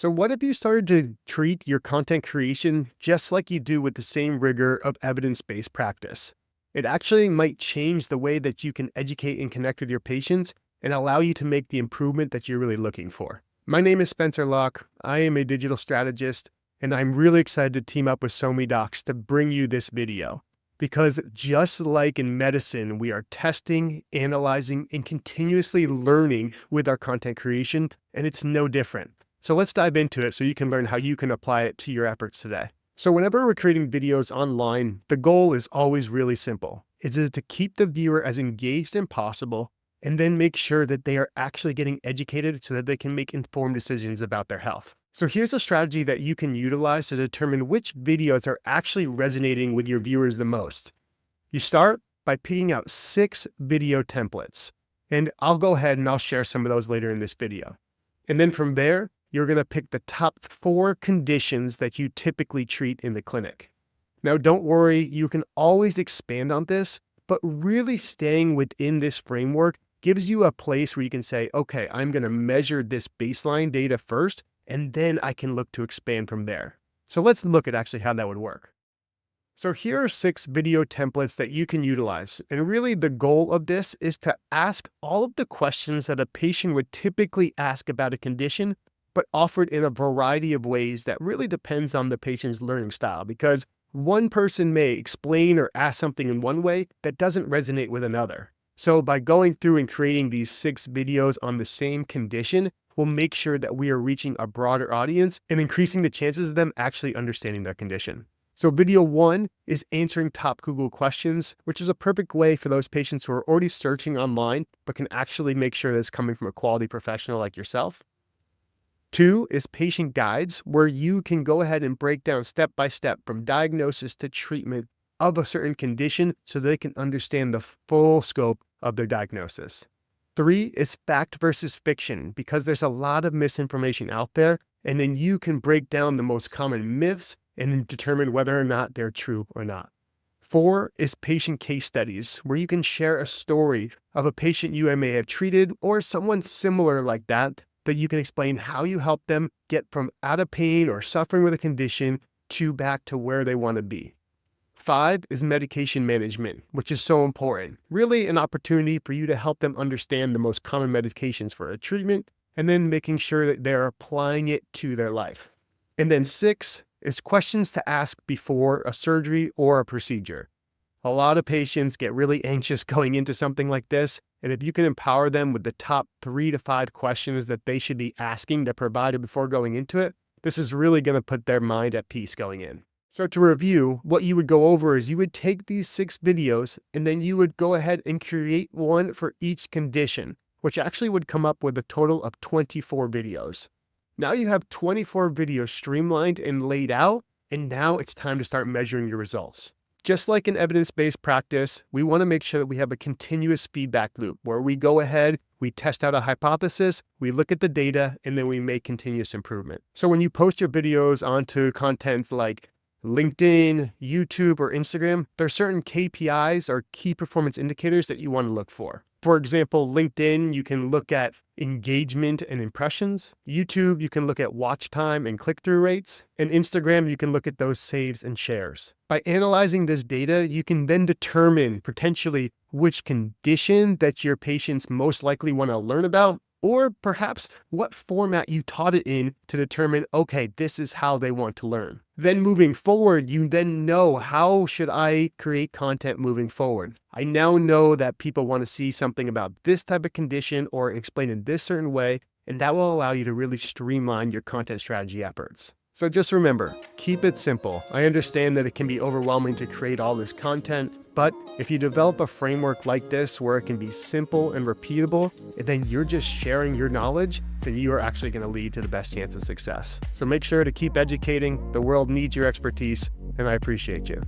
So what if you started to treat your content creation just like you do with the same rigor of evidence-based practice? It actually might change the way that you can educate and connect with your patients and allow you to make the improvement that you're really looking for. My name is Spencer Lalk. I am a digital strategist, and I'm really excited to team up with SoMeDocs to bring you this video. Because just like in medicine, we are testing, analyzing, and continuously learning with our content creation, and it's no different. So let's dive into it so you can learn how you can apply it to your efforts today. So whenever we're creating videos online, the goal is always really simple. It's to keep the viewer as engaged as possible and then make sure that they are actually getting educated so that they can make informed decisions about their health. So here's a strategy that you can utilize to determine which videos are actually resonating with your viewers the most. You start by picking out 6 video templates, and I'll go ahead and I'll share some of those later in this video. And then from there, you're going to pick the top 4 conditions that you typically treat in the clinic. Now, don't worry, you can always expand on this, but really staying within this framework gives you a place where you can say, okay, I'm going to measure this baseline data first, and then I can look to expand from there. So let's look at actually how that would work. So here are 6 video templates that you can utilize. And really the goal of this is to ask all of the questions that a patient would typically ask about a condition, but offered in a variety of ways that really depends on the patient's learning style, because one person may explain or ask something in one way that doesn't resonate with another. So by going through and creating these 6 videos on the same condition, we'll make sure that we are reaching a broader audience and increasing the chances of them actually understanding their condition. So video 1 is answering top Google questions, which is a perfect way for those patients who are already searching online, but can actually make sure that it's coming from a quality professional like yourself. 2 is patient guides, where you can go ahead and break down step by step from diagnosis to treatment of a certain condition so they can understand the full scope of their diagnosis. 3 is fact versus fiction, because there's a lot of misinformation out there, and then you can break down the most common myths and then determine whether or not they're true or not. 4 is patient case studies, where you can share a story of a patient you may have treated or someone similar like that you can explain how you help them get from out of pain or suffering with a condition to back to where they want to be. 5 is medication management, which is so important. Really an opportunity for you to help them understand the most common medications for a treatment and then making sure that they're applying it to their life. And then 6 is questions to ask before a surgery or a procedure. A lot of patients get really anxious going into something like this, and if you can empower them with the top 3 to 5 questions that they should be asking the provider before going into it, this is really going to put their mind at peace going in. So to review, what you would go over is you would take these 6 videos and then you would go ahead and create one for each condition, which actually would come up with a total of 24 videos. Now you have 24 videos streamlined and laid out, and now it's time to start measuring your results. Just like in evidence-based practice, we want to make sure that we have a continuous feedback loop where we go ahead, we test out a hypothesis, we look at the data, and then we make continuous improvement. So when you post your videos onto content like LinkedIn, YouTube, or Instagram, there are certain KPIs or key performance indicators that you want to look for. For example, LinkedIn, you can look at engagement and impressions. YouTube, you can look at watch time and click-through rates. And Instagram, you can look at those saves and shares. By analyzing this data, you can then determine potentially which condition that your patients most likely want to learn about, or perhaps what format you taught it in to determine, okay, this is how they want to learn. Then moving forward, you then know, how should I create content moving forward? I now know that people want to see something about this type of condition or explain in this certain way, and that will allow you to really streamline your content strategy efforts. So just remember, keep it simple. I understand that it can be overwhelming to create all this content, but if you develop a framework like this where it can be simple and repeatable, and then you're just sharing your knowledge, then you are actually going to lead to the best chance of success. So make sure to keep educating. The world needs your expertise, and I appreciate you.